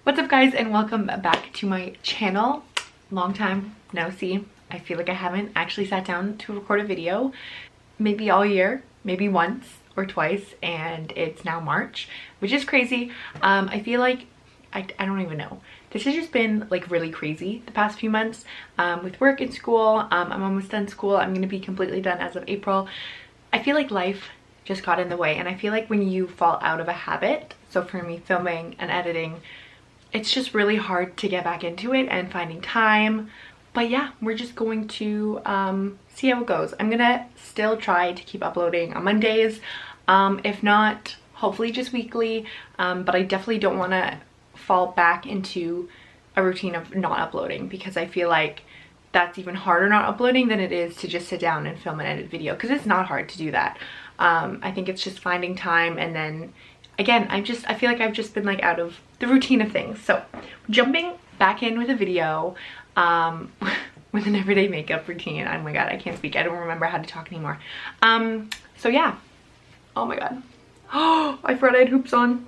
What's up guys, and welcome back to my channel. Long time no see. I feel like I haven't actually sat down to record a video maybe all year, maybe once or twice, and it's now March, which is crazy. I feel like I don't even know. This has just been like really crazy the past few months with work and school. I'm almost done school. I'm gonna be completely done as of April. I feel like life just got in the way, and I feel like when you fall out of a habit, so for me filming and editing, it's just really hard to get back into it and finding time. But yeah, we're just going to see how it goes. I'm gonna still try to keep uploading on Mondays, if not hopefully just weekly, but I definitely don't want to fall back into a routine of not uploading, because I feel like that's even harder not uploading than it is to just sit down and film an edited video, because it's not hard to do that. I think it's just finding time, and then again, I feel like I've just been like out of the routine of things. So jumping back in with a video with an everyday makeup routine. Oh my god, I can't speak. I don't remember how to talk anymore. So yeah. Oh my god. Oh, I forgot I had hoops on.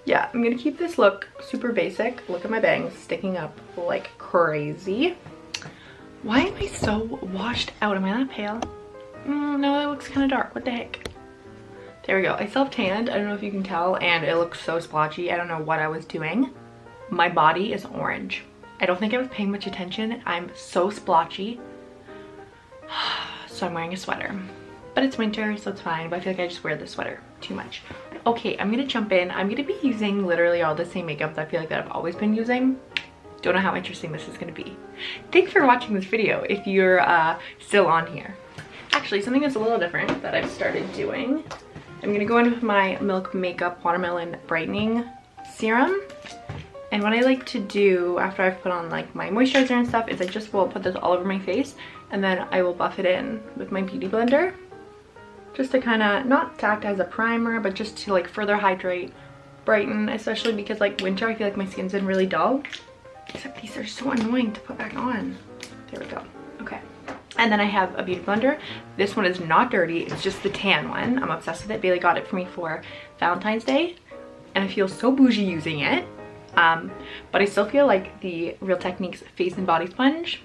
Yeah, I'm gonna keep this look super basic. Look at my bangs sticking up like crazy. Why am I so washed out? Am I that pale? No, that looks kind of dark. What the heck? There we go. I self-tanned. I don't know if you can tell, and it looks so splotchy. I don't know what I was doing. My body is orange. I don't think I was paying much attention. I'm so splotchy. So I'm wearing a sweater. But it's winter, so it's fine. But I feel like I just wear the sweater too much. Okay, I'm gonna jump in. I'm gonna be using literally all the same makeup that I feel like that I've always been using. Don't know how interesting this is gonna be. Thanks for watching this video if you're still on here. Actually, something that's a little different that I've started doing. I'm gonna go in with my Milk Makeup Watermelon Brightening Serum. And what I like to do after I've put on like my moisturizer and stuff is I just will put this all over my face, and then I will buff it in with my beauty blender. Just to kind of, not to act as a primer, but just to like further hydrate, brighten, especially because like winter, I feel like my skin's been really dull. Except these are so annoying to put back on. There we go. Okay. And then I have a beauty blender. This one is not dirty, it's just the tan one. I'm obsessed with it. Bailey got it for me for Valentine's Day, and I feel so bougie using it. But I still feel like the Real Techniques Face and Body Sponge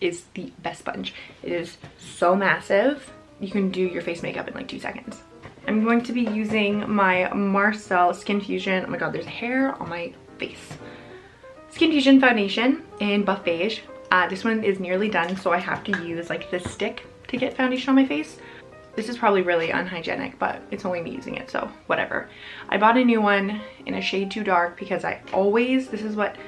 is the best sponge. It is so massive. You can do your face makeup in like 2 seconds. I'm going to be using my Marcel Skin Fusion. Oh my god, there's hair on my face. Skin Fusion foundation in Buff Beige. This one is nearly done, so I have to use like this stick to get foundation on my face. This is probably really unhygienic, but it's only me using it, so whatever. I bought a new one in a shade too dark because I always, this is what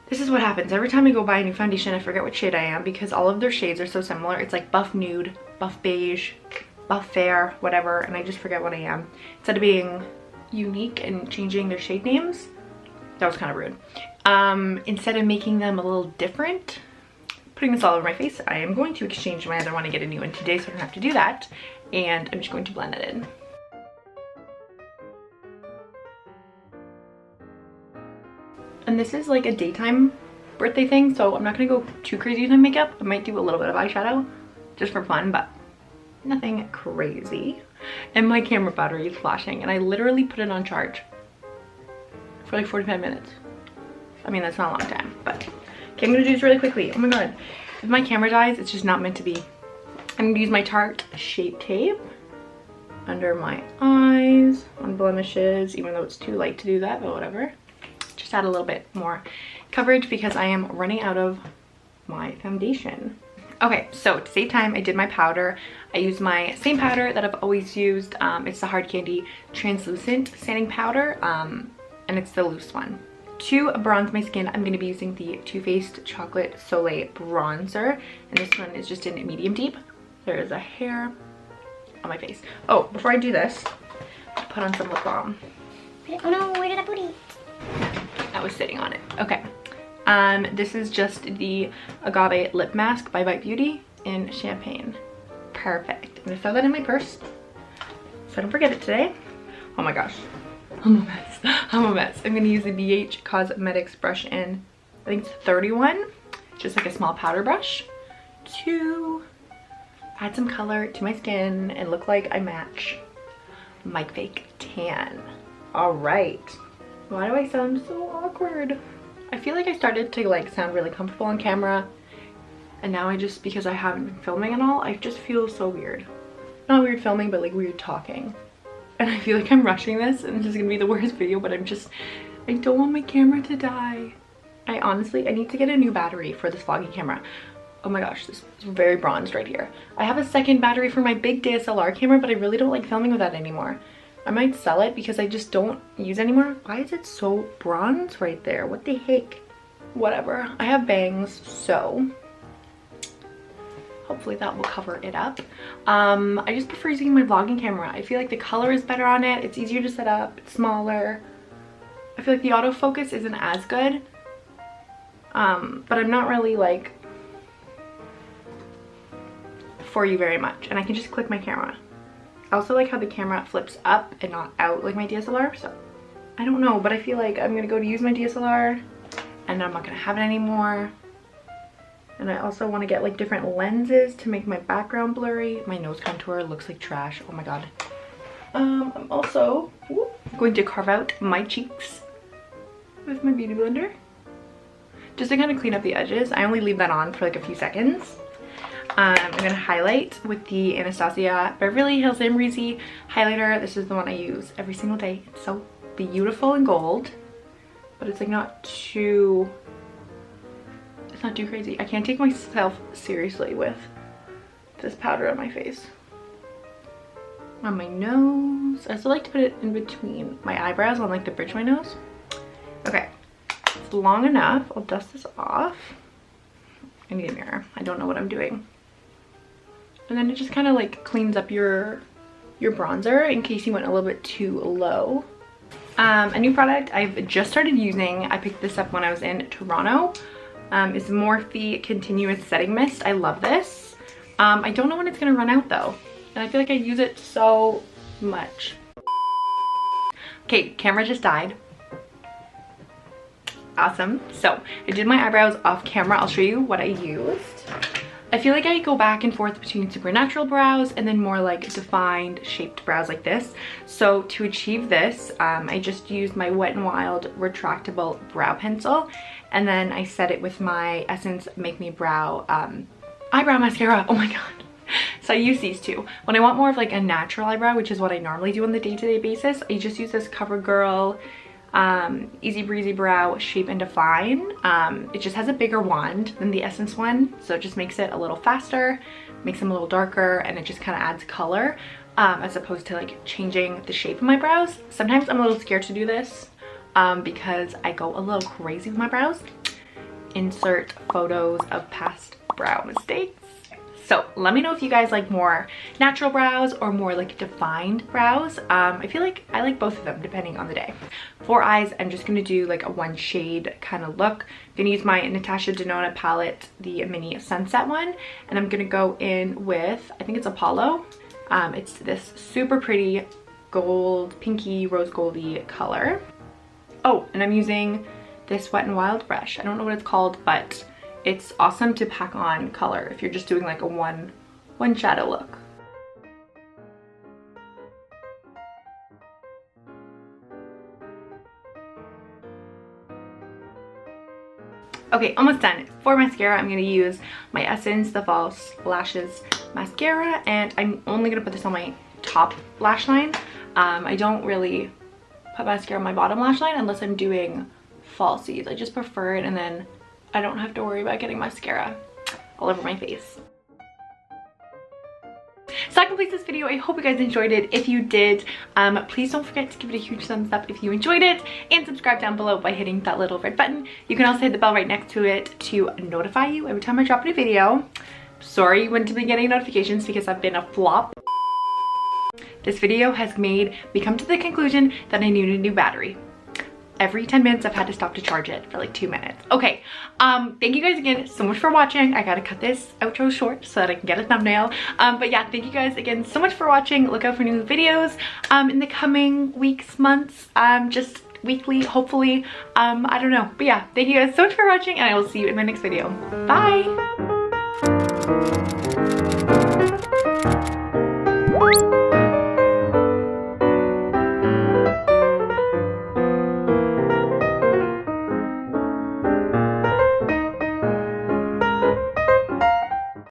happens. Every time I go buy a new foundation, I forget what shade I am because all of their shades are so similar. It's like Buff Nude, Buff Beige, Buff Fair, whatever, and I just forget what I am. Instead of being unique and changing their shade names, that was kind of rude. Instead of making them a little different, putting this all over my face, I am going to exchange my other one and get a new one today, so I don't have to do that. And I'm just going to blend it in. And this is like a daytime birthday thing, so I'm not gonna go too crazy with my makeup. I might do a little bit of eyeshadow just for fun, but nothing crazy. And my camera battery is flashing, and I literally put it on charge for like 45 minutes. I mean, that's not a long time, but okay, I'm gonna do this really quickly. Oh my god, if my camera dies, it's just not meant to be. I'm gonna use my Tarte Shape Tape under my eyes on blemishes, even though it's too light to do that, but whatever. Just add a little bit more coverage because I am running out of my foundation. Okay, so to save time, I did my powder. I used my same powder that I've always used. It's the Hard Candy Translucent Sanding Powder, and it's the loose one. To bronze my skin, I'm going to be using the Too Faced Chocolate Soleil Bronzer, and this one is just in medium deep. There is a hair on my face. Oh, before I do this, I'll put on some lip balm. Oh no, where did I put it? I was sitting on it. Okay. This is just the Agave Lip Mask by Bite Beauty in Champagne. Perfect. I'm gonna throw that in my purse so I don't forget it today. Oh my gosh. I'm a mess. I'm a mess. I'm gonna use the BH Cosmetics brush in, I think it's 31. Just like a small powder brush to add some color to my skin and look like I match my fake tan. All right. Why do I sound so awkward? feel like I started to like sound really comfortable on camera, and now I just, because I haven't been filming and all, I just feel so weird. Not weird filming, but like weird talking. And I feel like I'm rushing this and this is gonna be the worst video, but I don't want my camera to die. I need to get a new battery for this vlogging camera. Oh my gosh, this is very bronzed right here. I have a second battery for my big DSLR camera, but I really don't like filming with that anymore. I might sell it because I just don't use it anymore. Why is it so bronze right there? What the heck? Whatever. I have bangs, so hopefully that will cover it up. I just prefer using my vlogging camera. I feel like the color is better on it. It's easier to set up. It's smaller. I feel like the autofocus isn't as good. But I'm not really like for you very much, and I can just click my camera. I also like how the camera flips up and not out like my DSLR, so I don't know, but I feel like I'm gonna go to use my DSLR and I'm not gonna have it anymore. And I also want to get like different lenses to make my background blurry. My nose contour looks like trash. Oh my god. I'm also going to carve out my cheeks with my beauty blender just to kind of clean up the edges. I only leave that on for like a few seconds. I'm gonna highlight with the Anastasia Beverly Hills Amrezy highlighter. This is the one I use every single day. It's so beautiful and gold, but it's like not too crazy. I can't take myself seriously with this powder on my face. On my nose, I still like to put it in between my eyebrows on like the bridge of my nose. Okay, it's long enough. I'll dust this off. I need a mirror. I don't know what I'm doing. And then it just kind of like cleans up your bronzer in case you went a little bit too low. A new product I've just started using, I picked this up when I was in Toronto, is Morphe Continuous Setting Mist. I love this. I don't know when it's gonna run out though, and I feel like I use it so much. Okay, camera just died. Awesome. So I did my eyebrows off camera. I'll show you what I used. I feel like I go back and forth between super natural brows and then more like defined shaped brows like this. So to achieve this, I just used my Wet n Wild retractable brow pencil, and then I set it with my Essence Make Me Brow eyebrow mascara. Oh my god. So I use these two. When I want more of like a natural eyebrow, which is what I normally do on the day-to-day basis, I just use this CoverGirl Easy Breezy Brow Shape and Define. It just has a bigger wand than the Essence one, so it just makes it a little faster, makes them a little darker, and it just kind of adds color as opposed to like changing the shape of my brows. Sometimes I'm a little scared to do this because I go a little crazy with my brows. Insert photos of past brow mistakes. So let me know if you guys like more natural brows or more like defined brows. I feel like I like both of them depending on the day. For eyes, I'm just gonna do like a one shade kind of look. I'm gonna use my Natasha Denona palette, the mini sunset one, and I'm gonna go in with, I think it's Apollo. It's this super pretty gold, pinky, rose goldy color. Oh, and I'm using this Wet n Wild brush. I don't know what it's called, but it's awesome to pack on color if you're just doing like a one shadow look. Okay, almost done. For mascara, I'm gonna use my Essence The False Lashes mascara, and I'm only gonna put this on my top lash line. I don't really put mascara on my bottom lash line unless I'm doing falsies. I just prefer it, and then I don't have to worry about getting mascara all over my face. So that completes this video. I hope you guys enjoyed it. If you did, please don't forget to give it a huge thumbs up if you enjoyed it, and subscribe down below by hitting that little red button. You can also hit the bell right next to it to notify you every time I drop a new video. Sorry you wouldn't be getting notifications because I've been a flop. This video has made me come to the conclusion that I need a new battery. Every 10 minutes I've had to stop to charge it for like 2 minutes. Okay, thank you guys again so much for watching. I gotta cut this outro short so that I can get a thumbnail. But yeah, thank you guys again so much for watching. Look out for new videos in the coming weeks, months, just weekly, hopefully. I don't know. But yeah, thank you guys so much for watching, and I will see you in my next video. Bye!